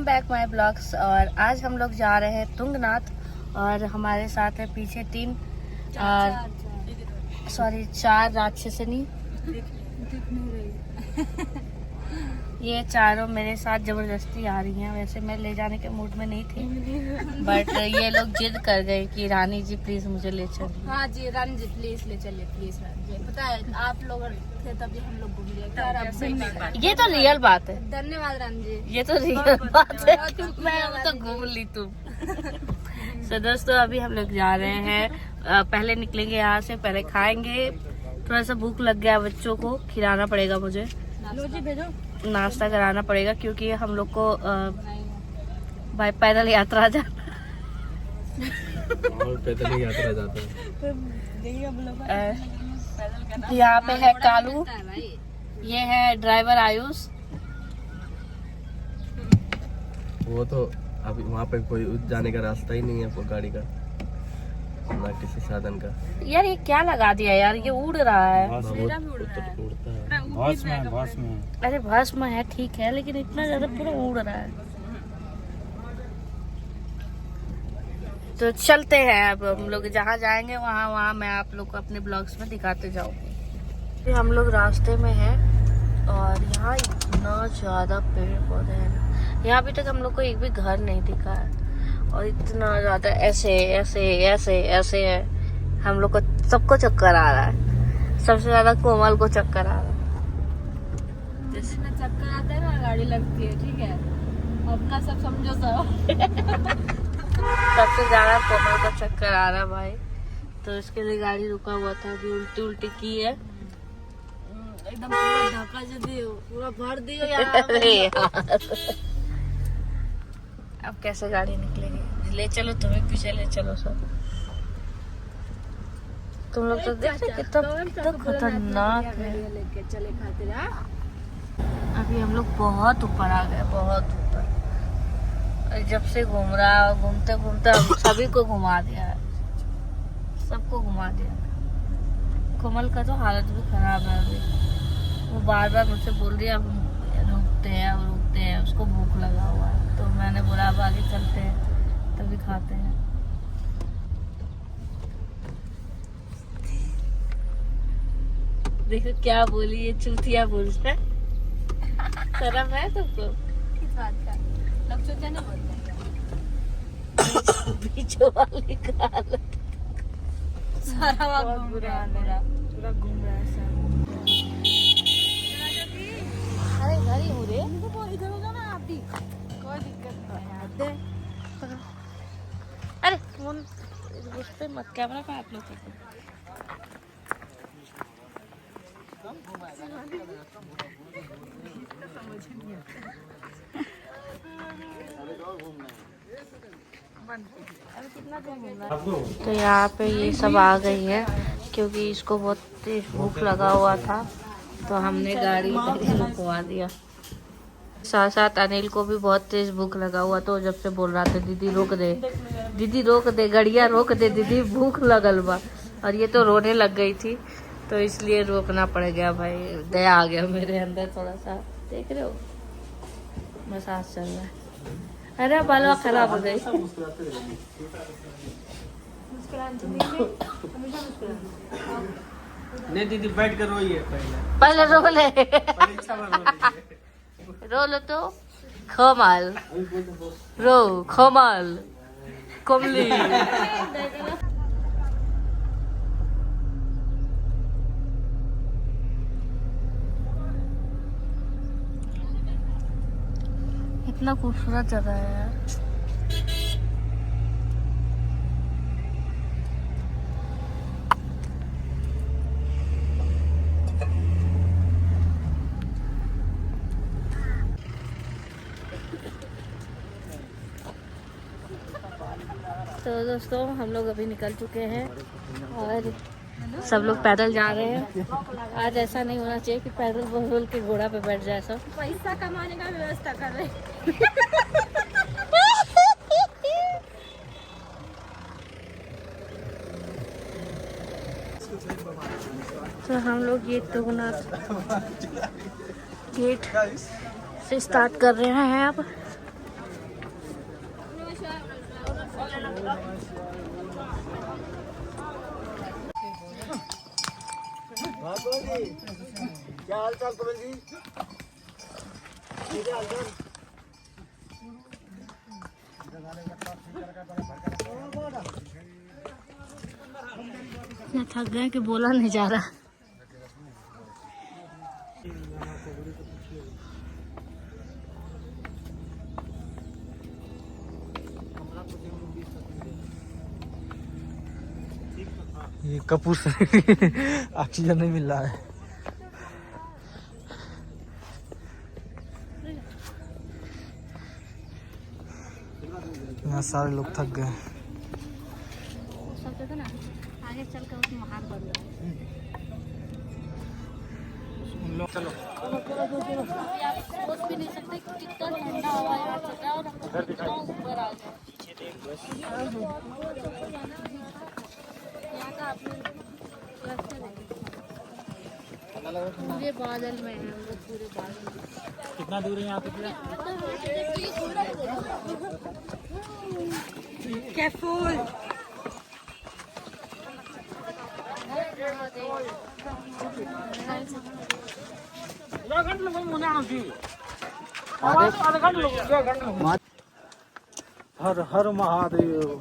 Welcome back my blogs. और आज हम लोग जा रहे हैं तुंगनाथ और हमारे साथ है पीछे चार राक्षसनी। ये चारों मेरे साथ जबरदस्ती आ रही हैं। वैसे मैं ले जाने के मूड में नहीं थी बट ये लोग जिद कर गए कि रानी जी प्लीज मुझे ले चलिए। हाँ जी रानी जी प्लीज ले चलिए, प्लीज रानी जी। पता है आप लोग थे तभी हम लोग घूम लिए। ये तो रियल बात है। धन्यवाद रानी जी, ये तो रियल बात है। मैं तो घूम ली तुम। तो दोस्तों अभी हम लोग जा रहे हैं। पहले निकलेंगे यहाँ से, पहले खाएंगे। थोड़ा सा भूख लग गया, बच्चों को खिलाना पड़ेगा, मुझे नाश्ता कराना पड़ेगा क्योंकि हम लोग को भाई पैदल यात्रा जाना। पैदल यात्रा जाता है। यहाँ पे है कालू, ये है ड्राइवर आयुष। वो तो अभी वहाँ पे कोई जाने का रास्ता ही नहीं है वो गाड़ी का, ना किसी साधन का। यार ये क्या लगा दिया यार, ये उड़ रहा है। अरे भस्म है ठीक है, लेकिन इतना ज्यादा पूरा उड़ रहा है। तो चलते हैं अब हम लोग जहाँ जाएंगे वहाँ मैं आप लोग को अपने ब्लॉग्स में दिखाते जाऊंगी। हम लोग रास्ते में हैं और यहाँ इतना ज्यादा पेड़ पौधे हैं। यहाँ अभी तक हम लोग को एक भी घर नहीं दिखा है और इतना ज्यादा ऐसे ऐसे ऐसे ऐसे है। हम लोग को सबको चक्कर आ रहा है, सबसे ज्यादा कोमल को चक्कर आ रहा है। जिसमें चक्कर आता है ना गाड़ी लगती है, ठीक है अपना सब समझो सब। सबसे ज्यादा कोमल को चक्कर आ रहा है भाई, तो इसके लिए गाड़ी रुका हुआ था। अभी उल्टी उल्टी की है एकदम पूरा ढका जो दियो, पूरा भर दियो यार। अरे यार अब कैसे गाड़ी निकलेगी। ले चलो, तुम्हें पीछे ले चलो सब। तुम लोग तो देख रहे कितना खतरनाक है। लेके चले खातिर। अभी हम लोग बहुत ऊपर आ गए, बहुत ऊपर। जब से घूम रहा, घूमते घूमते हम सभी को घुमा दिया है, सबको घुमा दिया। कोमल का तो हालत भी खराब है अभी। वो बार बार मुझसे बोल रही है अब रुकते हैं, उसको भूख लगा हुआ है। तो मैंने बोला अब आगे चलते हैं तभी खाते हैं। देखो क्या बोली ये चूतिया पुरुष है। शर्म है तुमको? किस बात का? लोग चूतिया नहीं बोलते। बीचों वाली का हालत सारा वक्त घूम रहा है मेरा, पूरा घूम रहा है सब। अरे घर ही हूँ रे। इधर हो जाओ ना आप भी, कोई दिक्कत नहीं है। अरे फोन उस पे मत, कैमरा पे आप लोग तो यहाँ पे ये सब आ गई है क्योंकि इसको बहुत तेज भूख लगा हुआ था, तो हमने गाड़ी रुकवा दिया। साथ साथ अनिल को भी बहुत तेज भूख लगा हुआ, तो जब से बोल रहा था दीदी रोक दे, दीदी रोक दे, गड़िया रोक दे दीदी, भूख लगल बा। और ये तो रोने लग गई थी, तो इसलिए रोकना पड़ गया भाई। दया आ गया मेरे अंदर थोड़ा सा। देख रहे हो मसाज चल रहा है। अरे बालवा खराब हो गई। नहीं दीदी बैठ कर रोइए पहले रो ले। रो लो तो खमाल रो, खमाल कमली। इतना खूबसूरत जगह है यार। तो दोस्तों हम लोग अभी निकल चुके हैं और सब लोग पैदल जा रहे हैं। आज ऐसा नहीं होना चाहिए कि पैदल बोल के घोड़ा पे बैठ जाए सब। पैसा कमाने का व्यवस्था कर रहे। तो हम लोग ये तुंगनाथ गेट से स्टार्ट कर रहे हैं अब। क्या हाल चाल कमल जी? हाल चाल? इतना थक गए कि बोला नहीं जा रहा। ये कपूर से ऑक्सीजन नहीं मिल रहा है। यहाँ सारे लोग थक गए। सब देखो ना, आगे चल कर उसमें महान बन रहा है। चलो आप सोच भी नहीं सकते कि कितना ठंडा हवा यहाँ चल रहा है और कितना ऊपर आ गया। यहाँ का आपने लगता नहीं, पूरे बादल में है हम लोग, पूरे बादल में। कितना दूर है यहाँ से? क्या फूल हर हर महादेव।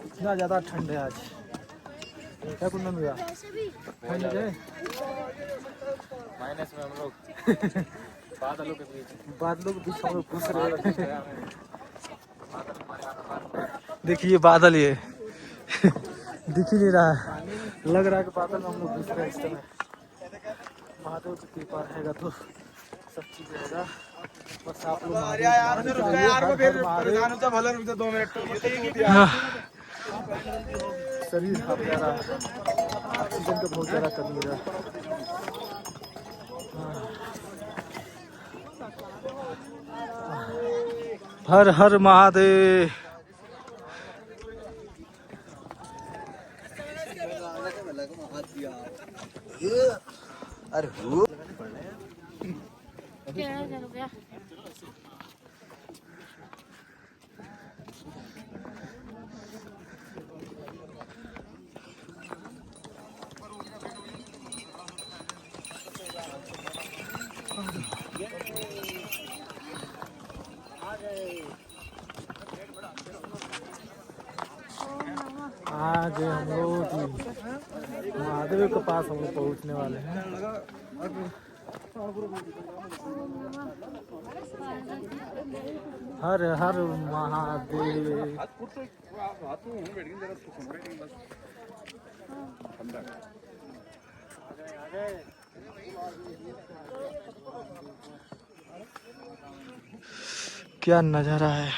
इतना ज्यादा ठंड है आज। क्या कुंदन भैया ठंड है? माइनस में हम लोग बादलों के बीच हम लोग घुस रहे हैं। देखिए बादल, ये दिख ही नहीं रहा है। लग रहा है कि बादल में हम लोग घुस रहे हैं इस समय। महादेव की कृपा रहेगा तो सब चीज रहेगा। बस आप लोग शरीर हमारा ऑक्सीजन का बहुत ज्यादा कमी है। हर हर महादेव। अरे क्या आज हम लोग महादेव के पास हम लोग पहुँचने वाले हैं। हर हर महादेव। क्या नजारा है।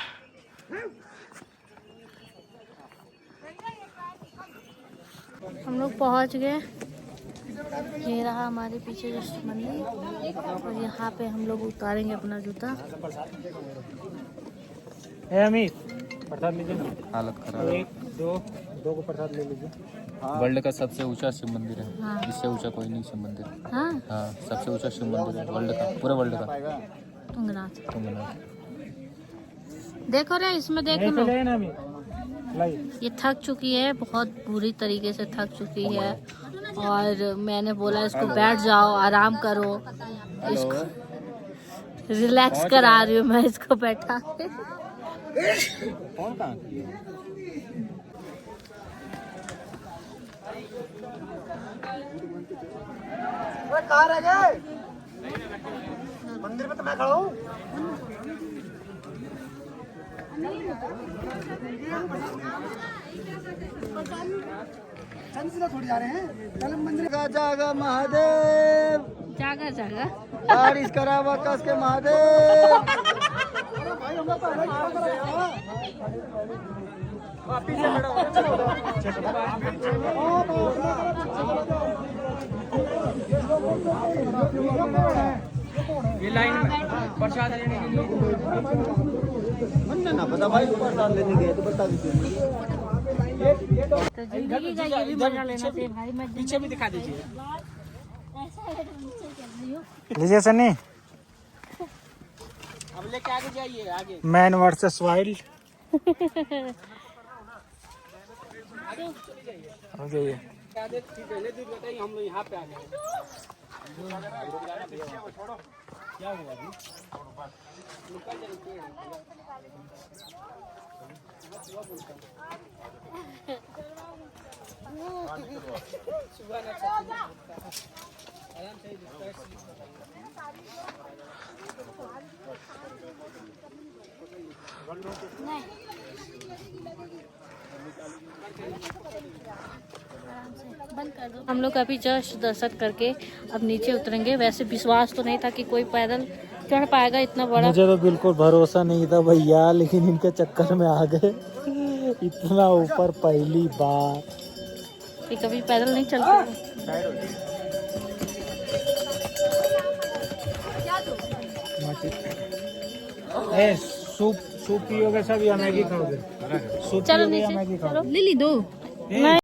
हम लोग पहुंच गए। ये रहा हमारे पीछे जो मंदिर, और यहाँ पे हम लोग उतारेंगे अपना जूता। अमित प्रसाद लीजिए ना। हालत खराब। एक दो को प्रसाद ले लीजिए। वर्ल्ड का सबसे ऊंचा शिव मंदिर है। हाँ। इससे ऊंचा कोई नहीं शिव मंदिर। हाँ, हाँ, सबसे ऊंचा शिव मंदिर है वर्ल्ड का, पूरे वर्ल्ड का। तुंगनाथ। तुंगनाथ। देखो रे, इसमें देखो ना, ले ना अमित, लाइए। ये थक चुकी है, बहुत बुरी तरीके से थक चुकी है। और मैंने बोला इसको बैठ जाओ, आराम करो, इसको रिलैक्स करा रही हूँ मैं इसको बैठा के। कौन कहाँ? कहाँ रह गए? मंदिर में तो मैं खड़ा हूँ। थोड़ी जा रहे हैं। मंदिर का जागा महादेव, जागा जागा बारिश करावा कस के महादेव। ये लाइन में प्रसाद लेने के लिए ना पता भाई, प्रसाद लेने गए तो बता दीजिए। तो जिंदगी का ये भी मजा लेना चाहिए भाई। मैं पीछे भी दिखा दीजिए। ऐसा है तो नीचे चल रही हूँ। लीजिए सनी, अब लेके आगे जाइए। आगे मैन वर्सेस वाइल्ड। हो जाइए। हम लोग अभी जस्ट दर्शन करके अब नीचे उतरेंगे। वैसे विश्वास तो नहीं था कि कोई पैदल चढ़ पाएगा इतना बड़ा। मुझे तो बिल्कुल भरोसा नहीं था भैया, लेकिन इनके चक्कर में आ गए। इतना ऊपर पहली बार। कि कभी पैदल नहीं चलते। सूप पियोगे सब या मैगी खाओगे? सूप चलो पियोगे या नीचे मैगी चलो। खाओगे? लिली दो।